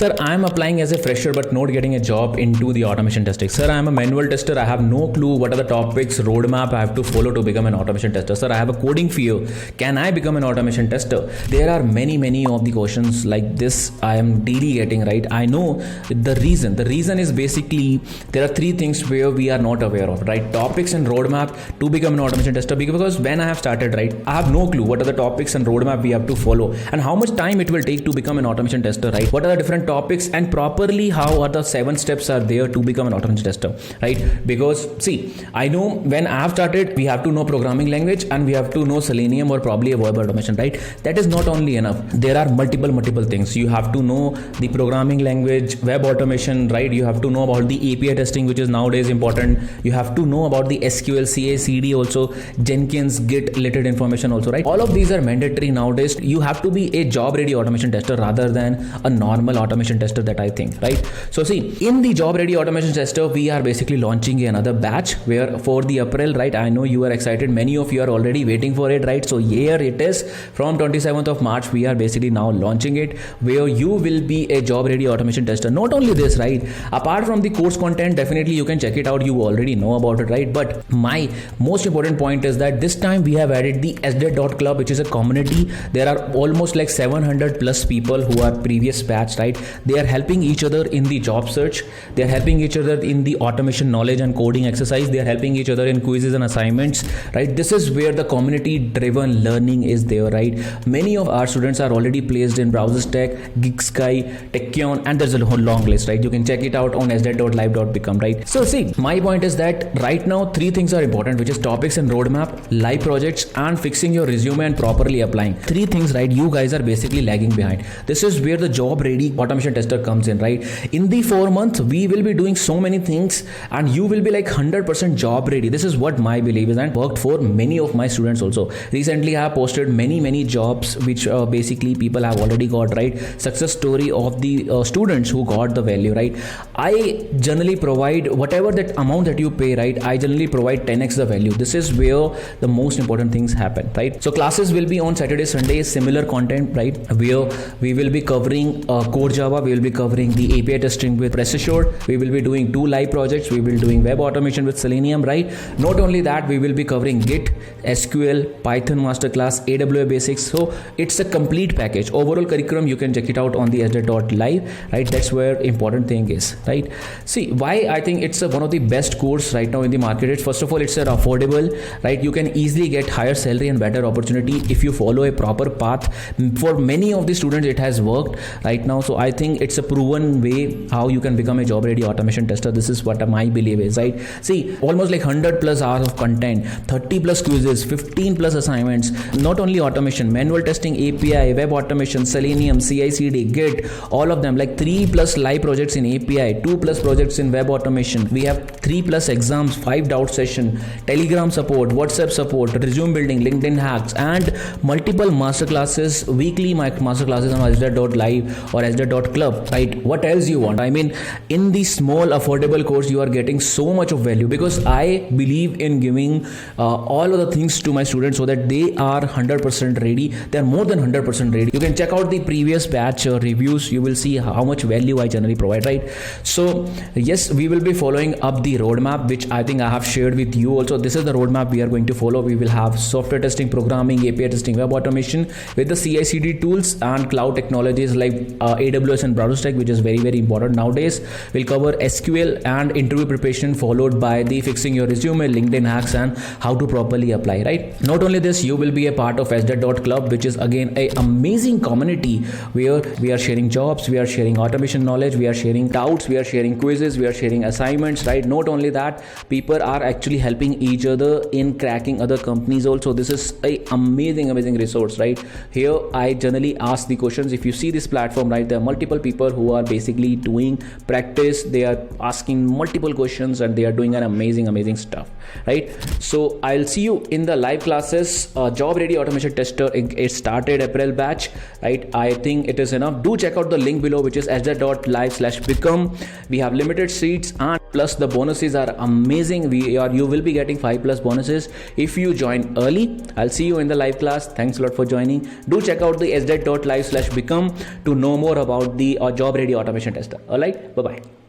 sir, I am applying as a fresher but not getting a job into the automation testing. Sir, I am a manual tester. I have no clue what are the topics, roadmap I have to follow to become an automation tester. Sir, I have a coding fear. Can I become an automation tester? There are many of the questions like this I am daily getting, right? I know the reason. The reason is basically there are three things where we are not aware of, right? Topics and roadmap to become an automation tester. Because when I have started, right, I have no clue what are the topics and roadmap we have to follow and how much time it will take to become an automation tester, right? What are the different topics and properly how are the 7 steps are there to become an automation tester, right? Because see, I know when I have started, we have to know programming language and we have to know Selenium or probably a web automation, right? That is not only enough. There are multiple things. You have to know the programming language, web automation, right? You have to know about the API testing, which is nowadays important. You have to know about the SQL, CA, CD also, Jenkins, Git related information also, right? All of these are mandatory nowadays. You have to be a job ready automation tester rather than a normal automation tester, that I think, right? So see, in the job ready automation tester, we are basically launching another batch where for the April, right? I know you are excited. Many of you are already waiting for it, right? So here it is from 27th of March. We are basically now launching it where you will be a job ready automation tester. Not only this, right? Apart from the course content, definitely you can check it out. You already know about it, right? But my most important point is that this time we have added the SDET.club, which is a community. There are almost like 700 plus people who are previous batch, right? They are helping each other in the job search. They are helping each other in the automation knowledge and coding exercise. They are helping each other in quizzes and assignments, right? This is where the community driven learning is there, right? Many of our students are already placed in BrowserStack, GeekSky, Techion, and there's a whole long list, right? You can check it out on sdet.live.become, right? So see, my point is that right now 3 things are important, which is topics and roadmap, live projects, and fixing your resume and properly applying. 3 things, right? You guys are basically lagging behind. This is where the job ready automation tester comes in, right? In the 4 months, we will be doing so many things and you will be like 100% job ready. This is what my belief is and worked for many of my students also. Recently, I have posted many jobs which basically people have already got, right? Success story of the students who got the value, right? I generally provide whatever that amount that you pay, right? I generally provide 10x the value. This is where the most important things happen, right? So classes will be on Saturday, Sunday, similar content, right? Where we will be covering core Java, we will be covering the API testing with Rest Assured, we will be doing 2 live projects, we will be doing web automation with Selenium, right? Not only that, we will be covering Git, SQL, Python masterclass, AWS basics. So it's a complete package. Overall curriculum, you can check it out on the sdet.live, right? That's where important thing is, right? See, why I think it's one of the best course right now in the market. It's first of all, it's affordable, right? You can easily get higher salary and better opportunity if you follow a proper path. For many of the students, it has worked right now. So I think it's a proven way how you can become a job ready automation tester. This is what my belief is, right? See, almost like 100 plus hours of content, 30 plus quizzes, 15 plus assignments, not only automation, manual testing, API, web automation, Selenium, CI/CD, Git, all of them, like 3 plus live projects in API, 2 plus projects in web automation. We have 3 plus exams, 5 doubt session, Telegram support, WhatsApp support, resume building, LinkedIn hacks, and multiple masterclasses, weekly masterclasses on sdet.live or sdet.club, right? What else you want? I mean, in the small affordable course, you are getting so much of value because I believe in giving all of the things to my students so that they are 100% ready. They are more than 100% ready. You can check out the previous batch reviews. You will see how much value I generally provide, right? So yes, we will be following up the roadmap, which I think I have shared with you also. This is the roadmap we are going to follow. We will have software testing, programming, API testing, web automation with the CI/CD tools and cloud technologies like AWS and BrowserStack, which is very important nowadays. We'll cover SQL and interview preparation, followed by the fixing your resume, LinkedIn hacks, and how to properly apply, right? Not only this, you will be a part of sdet.club, which is again a amazing community where we are sharing jobs, we are sharing automation knowledge, we are sharing doubts, we are sharing quizzes, we are sharing assignments, right? Not only that, people are actually helping each other in cracking other companies also. This is a amazing resource, right? Here I generally ask the questions. If you see this platform, right, there are multiple people who are basically doing practice. They are asking multiple questions and they are doing an amazing stuff, right? So I'll see you in the live classes. Job ready automation tester, it started April batch, right? I think it is enough. Do check out the link below, which is sdet.live/become. We have limited seats and plus the bonuses are amazing. You will be getting 5 plus bonuses if you join early. I'll see you in the live class. Thanks a lot for joining. Do check out the sdet.live/become to know more about the job ready automation tester. All right, bye bye.